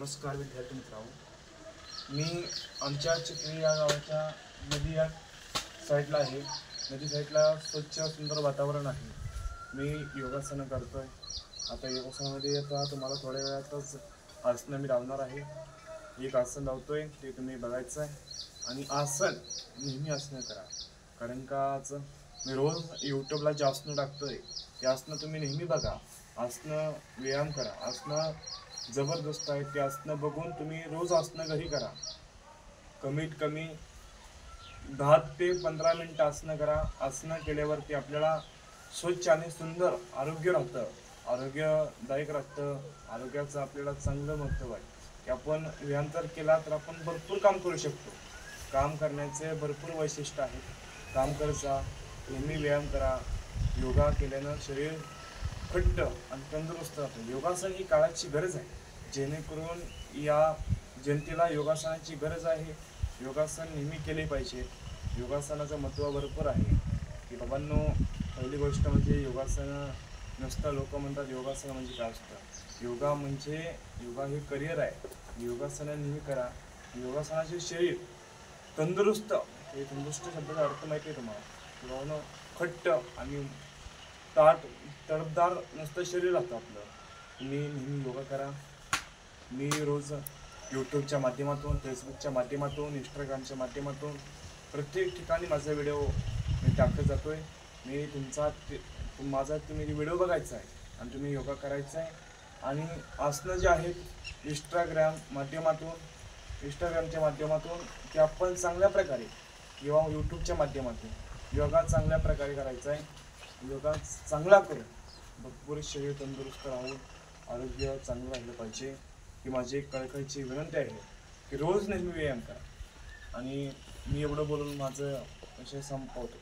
नमस्कार विद्यार्थी मित्रांनो, मी आमच्या चिखली या गावाच्या नदी या साईडला आहे. नदी साईडला स्वच्छ सुंदर वातावरण आहे. मी योगासनं करतोय. आता योगासनामध्ये आता तुम्हाला थोड्या वेळातच आसनं मी लावणार आहे. एक आसन लावतोय ते तुम्ही बघायचं आहे. आणि आसन नेहमी आसनं करा, कारण का मी रोज यूट्यूबला जे आसनं टाकतोय ते आसनं तुम्ही नेहमी बघा. आसनं व्यायाम करा. आसनं जबरदस्त आहे. ते आसनं बघून तुम्ही रोज आसनं घरी करा. कमीत कमी 10 ते 15 मिनिटं आसनं करा. आसनं केल्यावरती आपल्याला स्वच्छ आणि सुंदर आरोग्य राहतं, आरोग्यदायक राहतं. आरोग्याचं आपल्याला चांगलं महत्त्व आहे की आपण व्यायाम जर केला तर आपण भरपूर काम करू शकतो. काम करण्याचे भरपूर वैशिष्ट्य आहेत. काम करता नेहमी व्यायाम करा. योगा केल्यानं शरीर घट्ट आणि तंदुरुस्त राहतं. योगासन ही काळाची गरज आहे, जेणेकरून या जनतेला योगासनाची गरज आहे. योगासन नेहमी केले पाहिजे. योगासनाचं महत्त्व भरपूर आहे की बाबांनो, पहिली गोष्ट म्हणजे योगासन नुसतं लोक म्हणतात योगासन म्हणजे काय असतं. योगा हे करिअर आहे. योगासनं नेहमी करा. योगासनाचे शरीर तंदुरुस्त, हे तंदुरुस्त शब्दाचा अर्थ माहिती आहे तुम्हाला. खट्ट आणि तडफदार नसतं शरीर राहतं आपलं. तुम्ही नेहमी योगा करा. मी रोज यूट्यूबच्या माध्यमातून, फेसबुकच्या माध्यमातून, इंस्टाग्रामच्या माध्यमातून प्रत्येक ठिकाणी माझा व्हिडिओ मी टाकत जातोय. तुम्ही व्हिडिओ बघायचा आहे आणि तुम्ही योगा करायचा आहे. आणि आसनं जे आहेत इंस्टाग्रामच्या माध्यमातून ते आपण चांगल्या प्रकारे किंवा यूट्यूबच्या माध्यमातून योगा चांगल्या प्रकारे करायचा आहे. योगा चांगला करून भरपूर शरीर तंदुरुस्त राहून आरोग्य चांगलं राहिलं पाहिजे. ही माझी एक कळकळीची विनंती आहे की रोज नेहमी व्यायाम करा. आणि मी एवढं बोलून माझं विषय संपवतो.